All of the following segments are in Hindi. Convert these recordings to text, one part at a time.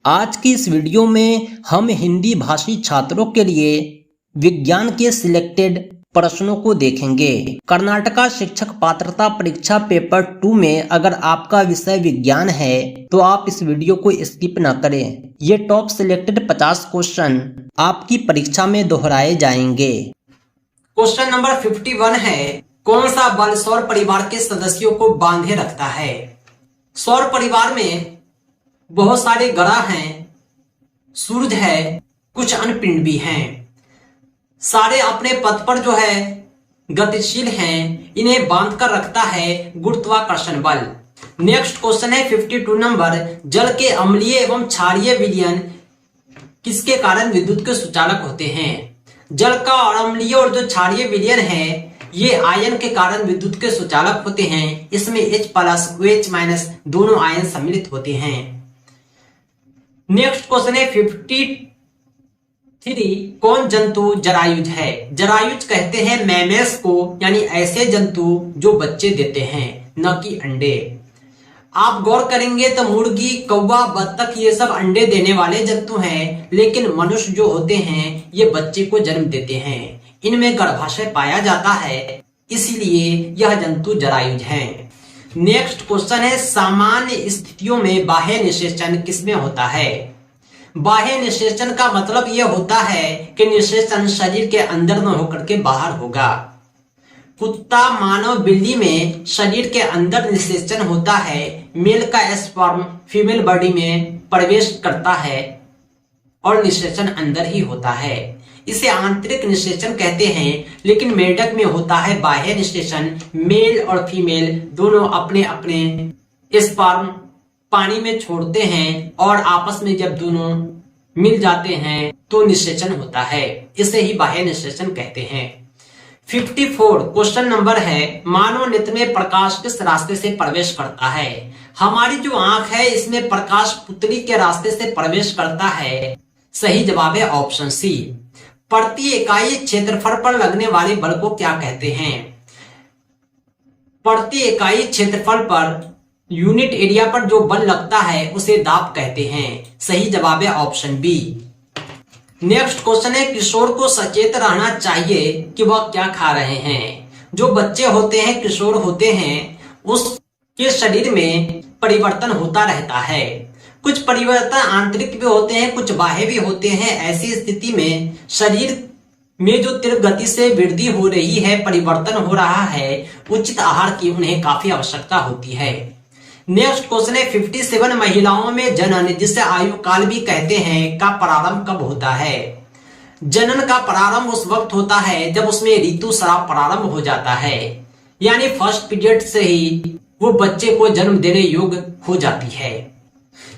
आज की इस वीडियो में हम हिंदी भाषी छात्रों के लिए विज्ञान के सिलेक्टेड प्रश्नों को देखेंगे। कर्नाटका शिक्षक पात्रता परीक्षा पेपर 2 में अगर आपका विषय विज्ञान है तो आप इस वीडियो को स्किप न करें। ये टॉप सिलेक्टेड 50 क्वेश्चन आपकी परीक्षा में दोहराए जाएंगे। क्वेश्चन नंबर 51 है, कौन सा बल सौर परिवार के सदस्यों को बांधे रखता है? सौर परिवार में बहुत सारे ग्रह हैं, सूरज है, कुछ अन्य पिंड भी हैं। सारे अपने पथ पर जो है गतिशील हैं, इन्हें बांध कर रखता है गुरुत्वाकर्षण बल। नेक्स्ट क्वेश्चन है 52 नंबर, जल के अम्लीय एवं क्षारीय विलयन किसके कारण विद्युत के सुचालक होते हैं? जल का अम्लीय और जो क्षारीय विलयन है ये आयन के कारण विद्युत के सुचालक होते हैं। इसमें H+ और H- दोनों आयन सम्मिलित होते हैं। नेक्स्ट क्वेश्चन है 53, कौन जंतु जरायुज है? जरायुज कहते हैं मैमल्स को, यानी ऐसे जंतु जो बच्चे देते हैं, न कि अंडे। आप गौर करेंगे तो मुर्गी, कौवा, बत्तख ये सब अंडे देने वाले जंतु हैं, लेकिन मनुष्य जो होते हैं ये बच्चे को जन्म देते हैं। इनमें गर्भाशय पाया जाता है, इसलिए यह जंतु जरायुज हैं। नेक्स्ट क्वेश्चन है, सामान्य स्थितियों में बाह्य निषेचन किसमें होता है? बाह्य निषेचन का मतलब यह होता है कि निषेचन शरीर के अंदर न होकर के बाहर होगा। कुत्ता, मानव, बिल्ली में शरीर के अंदर निषेचन होता है। मेल का स्पर्म फीमेल बॉडी में प्रवेश करता है और निषेचन अंदर ही होता है। इसे आंतरिक निषेचन कहते हैं, लेकिन मेढक में होता है बाह्य निषेचन। मेल और फीमेल दोनों अपने अपने स्पर्म पानी में छोड़ते हैं और आपस में जब दोनों मिल जाते हैं तो निषेचन होता है। इसे ही बाह्य निषेचन कहते हैं। 54 क्वेश्चन नंबर है, मानव नेत्र में प्रकाश किस रास्ते से प्रवेश करता है? हमारी जो आंख है इसमें प्रकाश पुतली के रास्ते से प्रवेश करता है। सही जवाब है ऑप्शन सी। प्रति इकाई क्षेत्रफल पर लगने वाले बल को क्या कहते हैं? प्रति इकाई क्षेत्रफल पर, यूनिट एरिया पर जो बल लगता है उसे दाब कहते हैं। सही जवाब है ऑप्शन बी। नेक्स्ट क्वेश्चन है, किशोर को सचेत रहना चाहिए कि वह क्या खा रहे हैं? जो बच्चे होते हैं, किशोर होते हैं, उसके शरीर में परिवर्तन होता रहता है। कुछ परिवर्तन आंतरिक भी होते हैं, कुछ बाह्य भी होते हैं। ऐसी स्थिति में शरीर में जो तीव्र गति से वृद्धि हो रही है, परिवर्तन हो रहा है, उचित आहार की उन्हें काफी आवश्यकता होती है। नेक्स्ट क्वेश्चन है 57, महिलाओं में जनन, जिसे आयु काल भी कहते हैं, का प्रारंभ कब होता है? जनन का प्रारंभ उस वक्त होता है जब उसमें ऋतुस्राव प्रारंभ हो जाता है, यानी फर्स्ट पीरियड से ही वो बच्चे को जन्म देने योग्य हो जाती है।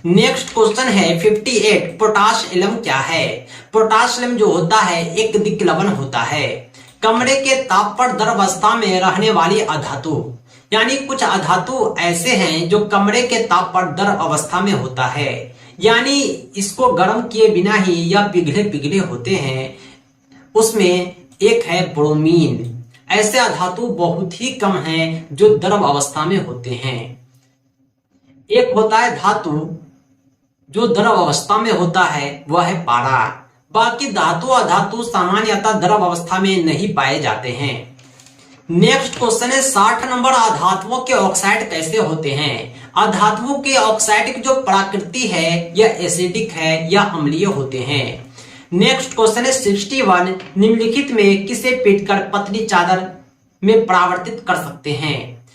नेक्स्ट क्वेश्चन है 58, पोटाश एलम क्या है? पोटाश एलम जो होता है एक दिक् लवण होता है। कमरे के ताप पर द्रव अवस्था में रहने वाली अधातु, यानी कुछ अधातु ऐसे हैं जो कमरे के ताप पर द्रव अवस्था में होता है, यानी इसको गर्म किए बिना ही यह पिघले पिघले होते हैं। उसमें एक है ब्रोमीन। ऐसे अधातु बहुत ही कम हैं जो द्रव अवस्था में होते हैं। एक होता है धातु जो द्रव अवस्था में होता है, वह है पारा। बाकी धातु अधातु सामान्यतः द्रव अवस्था में नहीं पाए जाते हैं। नेक्स्ट क्वेश्चन है 60 नंबर, अधातुओं के ऑक्साइड कैसे होते हैं? अधातुओं के ऑक्साइड की जो प्रकृति है यह एसिडिक है या अम्लीय होते हैं। नेक्स्ट क्वेश्चन है 61, निम्नलिखित में किसे पीटकर पतली चादर में परावर्तित कर सकते हैं?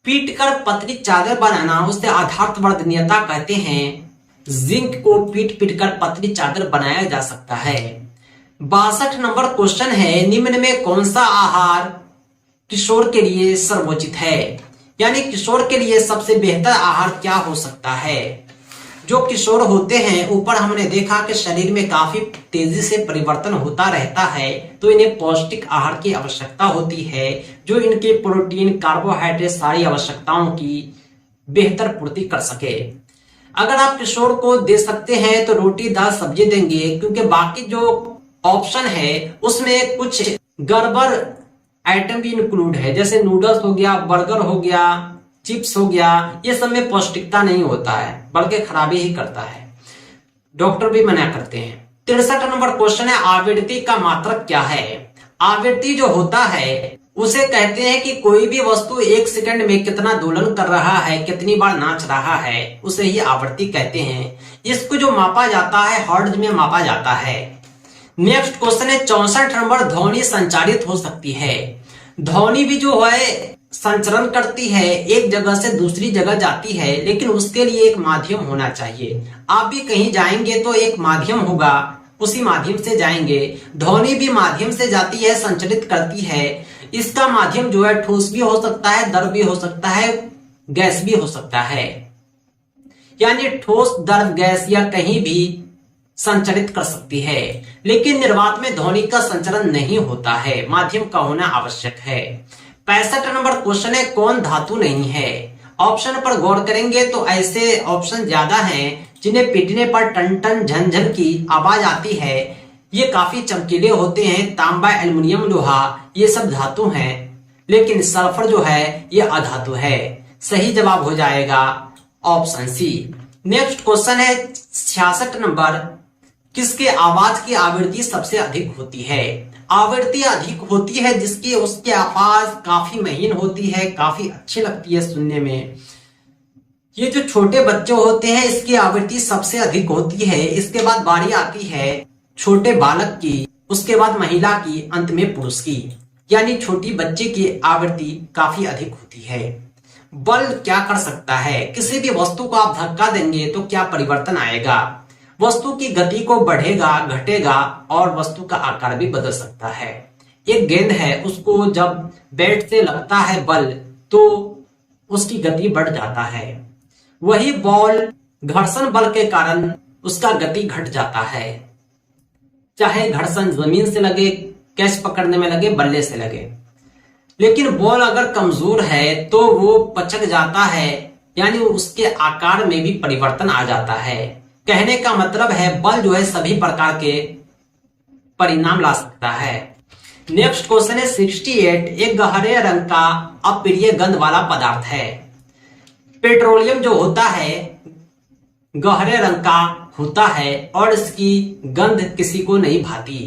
पीटकर पतली चादर बनाना उसे आधातवर्धनीयता कहते हैं। जिंक को पीट कर पतली चादर बनाया जा सकता है। 62 नंबर क्वेश्चन है, निम्न में कौन सा आहार किशोर के लिए सर्वोचित है? यानी किशोर के लिए सबसे बेहतर आहार क्या हो सकता है? जो किशोर होते हैं, ऊपर हमने देखा कि शरीर में काफी तेजी से परिवर्तन होता रहता है, तो इन्हें पौष्टिक आहार की आवश्यकता होती है, जो इनके प्रोटीन, कार्बोहाइड्रेट सारी आवश्यकताओं की बेहतर पूर्ति कर सके। अगर आप किशोर को दे सकते हैं तो रोटी, दाल, सब्जी देंगे, क्योंकि बाकी जो ऑप्शन है उसमें कुछ गड़बड़ आइटम भी इंक्लूड है, जैसे नूडल्स हो गया, बर्गर हो गया, चिप्स हो गया, ये सब में पौष्टिकता नहीं होता है, बल्कि खराबी ही करता है। डॉक्टर भी मना करते हैं। 63 नंबर क्वेश्चन है आवृत्ति का मात्रक क्या है। आवृत्ति जो होता है उसे कहते हैं कि कोई भी वस्तु एक सेकंड में कितना दोलन कर रहा है, कितनी बार नाच रहा है, उसे ही आवृत्ति कहते हैं। इसको जो मापा जाता है हर्ट्ज में मापा जाता है। नेक्स्ट क्वेश्चन है 64 नंबर ध्वनि संचारित हो सकती है। ध्वनि भी जो है संचरण करती है, एक जगह से दूसरी जगह जाती है, लेकिन उसके लिए एक माध्यम होना चाहिए। आप भी कहीं जाएंगे तो एक माध्यम होगा, उसी माध्यम से जाएंगे। ध्वनि भी माध्यम से जाती है, संचरित करती है। इसका माध्यम जो है ठोस भी हो सकता है, द्रव भी हो सकता है, गैस भी हो सकता है। यानी ठोस, द्रव, गैस या कहीं भी संचरित कर सकती है। लेकिन निर्वात में ध्वनि का संचरण नहीं होता है, माध्यम का होना आवश्यक है। 65 नंबर क्वेश्चन है कौन धातु नहीं है। ऑप्शन पर गौर करेंगे तो ऐसे ऑप्शन ज्यादा हैं जिन्हें पीटने पर टन टन झन झन की आवाज आती है। ये काफी चमकीले होते हैं। तांबा, एल्युमिनियम, लोहा ये सब धातु हैं, लेकिन सल्फर जो है ये अधातु है। सही जवाब हो जाएगा ऑप्शन सी। नेक्स्ट क्वेश्चन है 66 नंबर किसके आवाज की आवृत्ति सबसे अधिक होती है। आवृत्ति अधिक होती है जिसकी उसकी आवाज काफी महीन होती है, काफी अच्छी लगती है सुनने में। ये जो छोटे बच्चे होते हैं इसकी आवृत्ति सबसे अधिक होती है। इसके बाद बारी आती है छोटे बालक की, उसके बाद महिला की, अंत में पुरुष की। यानी छोटी बच्चे की आवृत्ति काफी अधिक होती है। बल क्या कर सकता है। किसी भी वस्तु को आप धक्का देंगे तो क्या परिवर्तन आएगा। वस्तु की गति को बढ़ेगा, घटेगा और वस्तु का आकार भी बदल सकता है। एक गेंद है, उसको जब बैट से लगता है बल तो उसकी गति बढ़ जाता है। वही बॉल घर्षण बल के कारण उसका गति घट जाता है। चाहे घर्षण जमीन से लगे, कैच पकड़ने में लगे, बल्ले से लगे। लेकिन बॉल अगर कमजोर है तो वो पचक जाता है, यानी उसके आकार में भी परिवर्तन आ जाता है। कहने का मतलब है बल जो है सभी प्रकार के परिणाम ला सकता है। नेक्स्ट क्वेश्चन है 68 एक गहरे रंग का अप्रिय गंध वाला पदार्थ है। पेट्रोलियम जो होता है गहरे रंग का होता है और इसकी गंध किसी को नहीं भाती।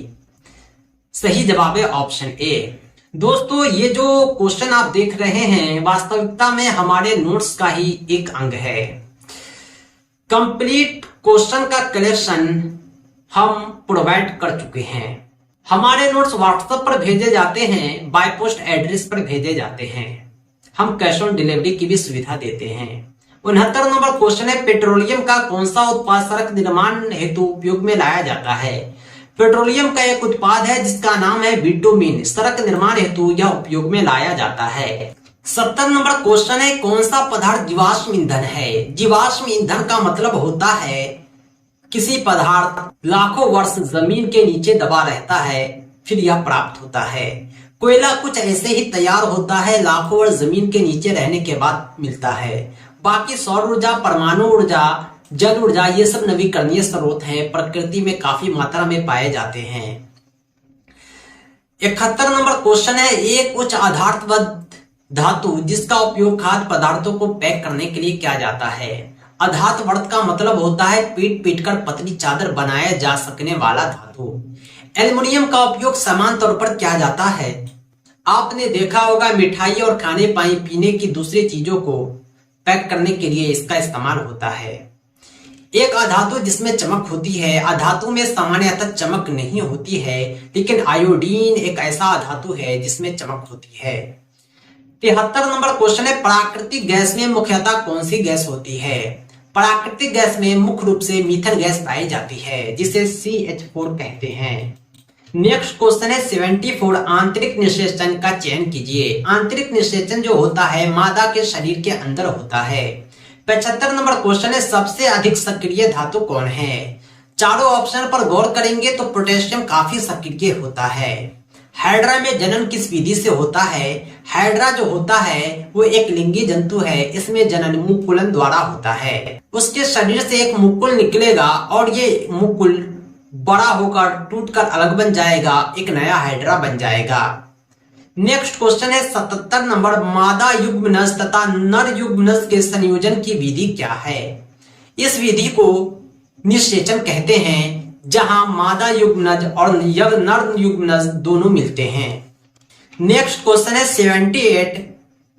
सही जवाब है ऑप्शन ए। दोस्तों ये जो क्वेश्चन आप देख रहे हैं वास्तविकता में हमारे नोट्स का ही एक अंग है। कंप्लीट क्वेश्चन का कलेक्शन हम प्रोवाइड कर चुके हैं। हमारे नोट्स व्हाट्सएप पर भेजे जाते हैं, बाय पोस्ट एड्रेस पर भेजे जाते हैं। हम कैश ऑन डिलीवरी की भी सुविधा देते हैं। 69 नंबर क्वेश्चन है पेट्रोलियम का कौन सा उत्पाद सड़क निर्माण हेतु उपयोग में लाया जाता है। पेट्रोलियम का एक उत्पाद है जिसका नाम है बिटुमिन। सड़क निर्माण हेतु यह उपयोग में लाया जाता है। 70 नंबर क्वेश्चन है कौन सा पदार्थ जीवाश्म ईंधन है। जीवाश्म ईंधन का मतलब होता है किसी पदार्थ लाखों वर्ष जमीन के नीचे दबा रहता है फिर यह प्राप्त होता है। कोयला कुछ ऐसे ही तैयार होता है, लाखों वर्ष जमीन के नीचे रहने के बाद मिलता है। बाकी सौर ऊर्जा, परमाणु ऊर्जा, जल ऊर्जा ये सब नवीकरणीय स्रोत हैं, प्रकृति में काफी मात्रा में पाए जाते हैं। 71 नंबर क्वेश्चन है एक उच्च आधारवत धातु जिसका उपयोग खाद्य पदार्थों को पैक करने के लिए किया जाता है। अधातवर्त का मतलब होता है पीट पीट कर पतली चादर बनाया जा सकने वाला धातु। एल्युमिनियम का उपयोग समान तौर पर किया जाता है। आपने देखा होगा मिठाई और खाने पानी पीने की दूसरी चीजों को पैक करने के लिए इसका इस्तेमाल होता है। एक अधातु जिसमें चमक होती है। अधातु में सामान्यतः चमक नहीं होती है, लेकिन आयोडीन एक ऐसा अधातु है जिसमें चमक होती है। 73 नंबर क्वेश्चन है प्राकृतिक गैस में मुख्यतः कौन सी गैस होती है। प्राकृतिक गैस में मुख्य रूप से मीथेन गैस पाई जाती है जिसे CH4 कहते हैं। नेक्स्ट क्वेश्चन है 74 आंतरिक निषेचन का चयन कीजिए। आंतरिक निषेचन जो होता है मादा के शरीर के अंदर होता है। 75 नंबर क्वेश्चन है सबसे अधिक सक्रिय धातु कौन है। चारों ऑप्शन पर गौर करेंगे तो पोटेशियम काफी सक्रिय होता है। हाइड्रा में जनन किस विधि से होता है। हाइड्रा जो होता है वो एक लिंगी जंतु है। इसमें जनन मुकुलन द्वारा होता है। उसके शरीर से एक मुकुल निकलेगा और ये मुकुल बड़ा होकर टूटकर अलग बन जाएगा, एक नया हाइड्रा बन जाएगा। नेक्स्ट क्वेश्चन है 77 नंबर मादा युग्मनज तथा नर युग्मनज के संयोजन की विधि क्या है। इस विधि को निषेचन कहते हैं, जहां मादा युग्मनज और नर युग्मनज दोनों मिलते हैं। नेक्स्ट क्वेश्चन है 78,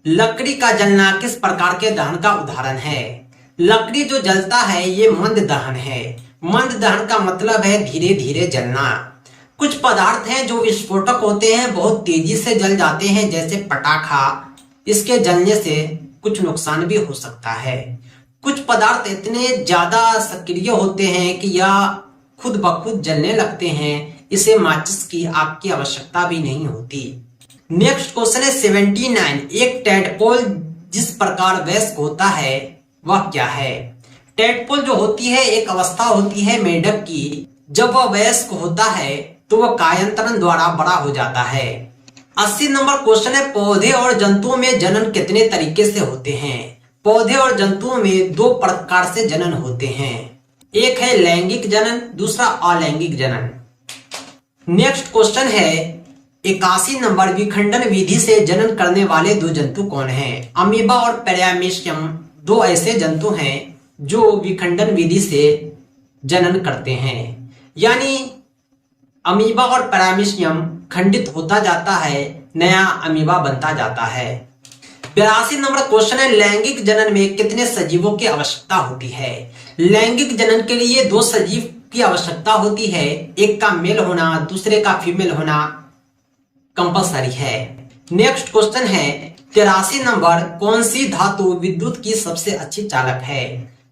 लकड़ी का जलना किस प्रकार के दहन का उदाहरण है? लकड़ी जो जलता है ये मंद दहन है। मंद दहन का मतलब है धीरे धीरे जलना। कुछ पदार्थ हैं जो विस्फोटक होते हैं, बहुत तेजी से जल जाते हैं, जैसे पटाखा। इसके जलने से कुछ नुकसान भी हो सकता है। कुछ पदार्थ इतने ज्यादा सक्रिय होते हैं कि यह खुद ब खुद जलने लगते हैं। इसे माचिस की आग की आवश्यकता भी नहीं होती। नेक्स्ट क्वेश्चन है 79, एक टैडपोल जिस प्रकार वयस्क होता है वह क्या है? टैडपोल जो होती है एक अवस्था होती है मेढक की। जब वह वयस्क होता है तो वह कायांतरण द्वारा बड़ा हो जाता है। 80 नंबर क्वेश्चन है, पौधे और जंतुओं में जनन कितने तरीके से होते हैं? पौधे और जंतुओं में दो प्रकार से जनन होते हैं। एक है लैंगिक जनन, दूसरा अलैंगिक जनन। नेक्स्ट क्वेश्चन है 81 नंबर, विखंडन विधि से जनन करने वाले दो जंतु कौन हैं? अमीबा और पैरामीशियम दो ऐसे जंतु हैं जो विखंडन विधि से जनन करते हैं। यानी अमीबा और पैरामीशियम खंडित होता जाता है, नया अमीबा बनता जाता है। 82 नंबर क्वेश्चन है, लैंगिक जनन में कितने सजीवों की आवश्यकता होती है? लैंगिक जनन के लिए दो सजीव की आवश्यकता होती है। एक का मेल होना, दूसरे का फीमेल होना कंपलसरी है। नेक्स्ट क्वेश्चन है 83 नंबर, कौन सी धातु विद्युत की सबसे अच्छी चालक है?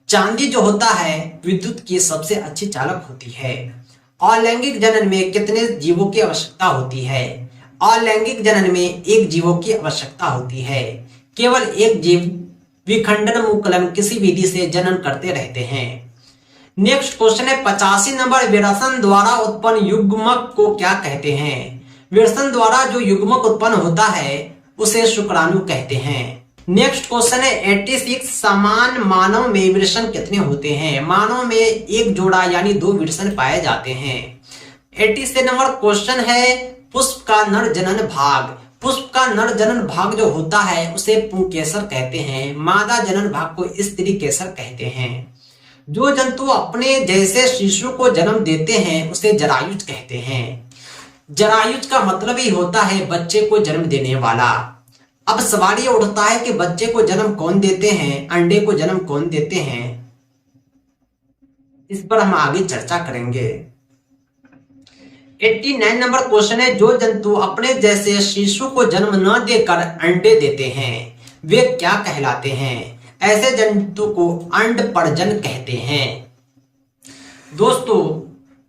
चांदी जो होता है विद्युत की सबसे अच्छी चालक होती है। अलैंगिक जनन में कितने जीवों की आवश्यकता होती है? अलैंगिक जनन में एक जीवों की आवश्यकता होती है। केवल एक जीव विखंडन मुकुलन किसी विधि से जनन करते रहते हैं। नेक्स्ट क्वेश्चन है 85 नंबर, विरसन द्वारा उत्पन्न युग्मक को क्या कहते हैं? विरसन द्वारा जो युग्मक उत्पन्न होता है उसे शुक्राणु कहते हैं। नेक्स्ट क्वेश्चन है 86, समान मानव में विरसन कितने होते हैं? मानव में एक जोड़ा यानी दो विरसन पाए जाते हैं। 86 नंबर क्वेश्चन है, पुष्प का नर जनन भाग। पुष्प का नर जनन भाग जो होता है उसे पुंकेसर कहते हैं। मादा जनन भाग को स्त्री केसर कहते हैं। जो जंतु अपने जैसे शिशु को जन्म देते हैं उसे जरायुज कहते हैं। जरायुज का मतलब ही होता है बच्चे को जन्म देने वाला। अब सवाल ये उठता है कि बच्चे को जन्म कौन देते हैं, अंडे को जन्म कौन देते हैं? इस पर हम आगे चर्चा करेंगे। 89 नंबर क्वेश्चन है, जो जंतु अपने जैसे शिशु को जन्म न देकर अंडे देते हैं वे क्या कहलाते हैं? ऐसे जंतु को अंडपरजन कहते हैं। दोस्तों,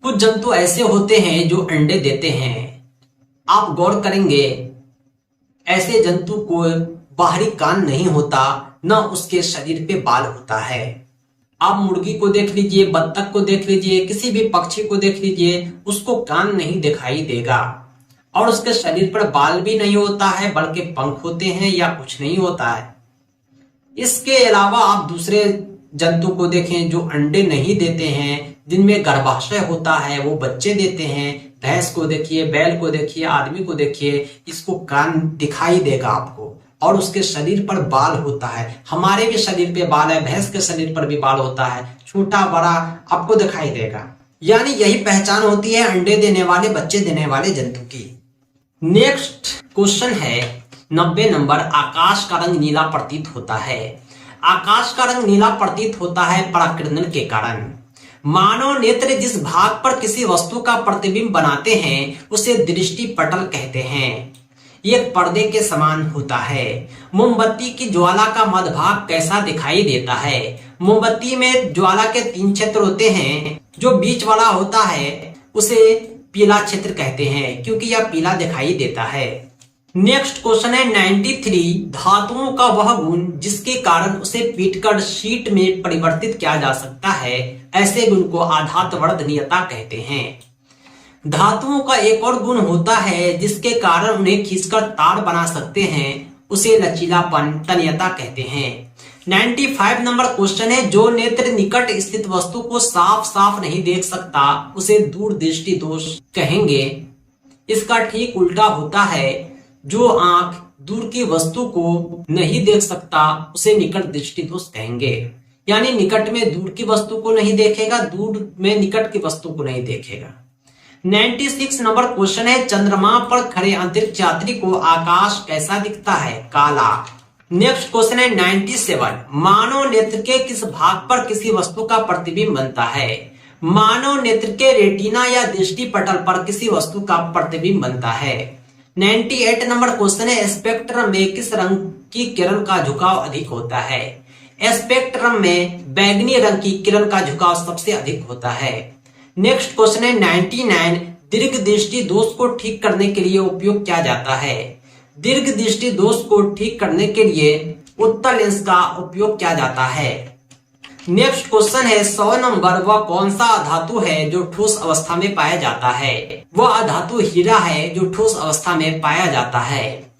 कुछ जंतु ऐसे होते हैं जो अंडे देते हैं। आप गौर करेंगे, ऐसे जंतु को बाहरी कान नहीं होता, न उसके शरीर पे बाल होता है। आप मुर्गी को देख लीजिए, बत्तख को देख लीजिए, किसी भी पक्षी को देख लीजिए, उसको कान नहीं दिखाई देगा और उसके शरीर पर बाल भी नहीं होता है, बल्कि पंख होते हैं या कुछ नहीं होता है। इसके अलावा आप दूसरे जंतु को देखें जो अंडे नहीं देते हैं, जिनमें गर्भाशय होता है, वो बच्चे देते हैं। भैंस को देखिए, बैल को देखिए, आदमी को देखिए, इसको कान दिखाई देगा आपको और उसके शरीर पर बाल होता है। हमारे भी शरीर पे बाल है, भैंस के शरीर पर भी बाल होता है, छोटा बड़ा आपको दिखाई देगा। यानी यही पहचान होती है अंडे देने वाले, बच्चे देने वाले जंतु की। नेक्स्ट क्वेश्चन है 90 नंबर, आकाश का रंग नीला प्रतीत होता है। आकाश का रंग नीला प्रतीत होता है पराकिरणन के कारण। मानव नेत्र जिस भाग पर किसी वस्तु का प्रतिबिंब बनाते हैं उसे दृष्टि पटल कहते हैं। ये पर्दे के समान होता है। मोमबत्ती की ज्वाला का मध्यभाग कैसा दिखाई देता है? मोमबत्ती में ज्वाला के 3 क्षेत्र होते हैं। जो बीच वाला होता है उसे पीला क्षेत्र कहते हैं, क्योंकि यह पीला दिखाई देता है। नेक्स्ट क्वेश्चन है 93, धातुओं का वह गुण जिसके कारण उसे पीटकर शीट में परिवर्तित किया जा सकता है, ऐसे गुण को आधातवर्धनीयता कहते हैं। धातुओं का एक और गुण होता है जिसके कारण उन्हें खींचकर तार बना सकते हैं, उसे लचीलापन, तन्यता कहते हैं। 95 नंबर क्वेश्चन है, जो नेत्र निकट स्थित वस्तु को साफ साफ नहीं देख सकता उसे दूरदृष्टि दोष कहेंगे। इसका ठीक उल्टा होता है, जो आंख दूर की वस्तु को नहीं देख सकता उसे निकट दृष्टि दोष कहेंगे। यानी निकट में दूर की वस्तु को नहीं देखेगा, दूर में निकट की वस्तु को नहीं देखेगा। 96 नंबर क्वेश्चन है, चंद्रमा पर खड़े अंतरिक्ष यात्री को आकाश कैसा दिखता है? काला। नेक्स्ट क्वेश्चन है 97, मानव नेत्र के किस भाग पर किसी वस्तु का प्रतिबिंब बनता है? मानव नेत्र के रेटिना या दृष्टि पटल पर किसी वस्तु का प्रतिबिंब बनता है। 98 नंबर क्वेश्चन है, स्पेक्ट्रम में किस रंग की किरण का झुकाव अधिक होता है? स्पेक्ट्रम में बैंगनी रंग की किरण का झुकाव सबसे अधिक होता है। नेक्स्ट क्वेश्चन है 99, दीर्घ दृष्टि दोष को ठीक करने के लिए उपयोग किया जाता है? दीर्घ दृष्टि दोष को ठीक करने के लिए उत्तल लेंस का उपयोग किया जाता है। नेक्स्ट क्वेश्चन है 100 नंबर, वह कौन सा धातु है जो ठोस अवस्था में पाया जाता है? वह धातु हीरा है जो ठोस अवस्था में पाया जाता है।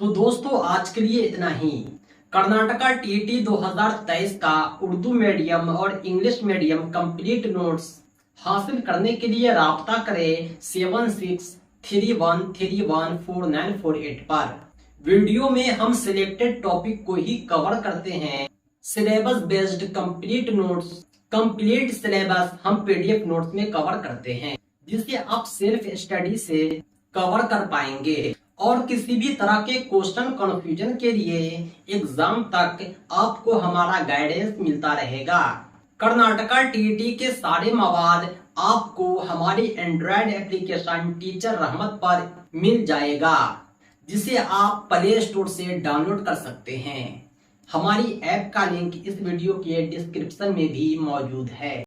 तो दोस्तों आज के लिए इतना ही। कर्नाटका टीईटी 2023 का उर्दू मीडियम और इंग्लिश मीडियम कंप्लीट नोट्स हासिल करने के लिए राब्ता करें 7631314948 पर। वीडियो में हम सिलेक्टेड टॉपिक को ही कवर करते हैं। Syllabus based complete notes, complete syllabus हम पीडीएफ नोट्स में कवर करते हैं, जिसे आप सेल्फ स्टडी से कवर कर पाएंगे। और किसी भी तरह के क्वेश्चन कंफ्यूजन के लिए एग्जाम तक आपको हमारा गाइडेंस मिलता रहेगा। कर्नाटका टीईटी के सारे मवाद आपको हमारी एंड्रॉयड एप्लीकेशन टीचर रहमत पर मिल जाएगा, जिसे आप प्ले स्टोर से डाउनलोड कर सकते हैं। हमारी ऐप का लिंक इस वीडियो के डिस्क्रिप्शन में भी मौजूद है।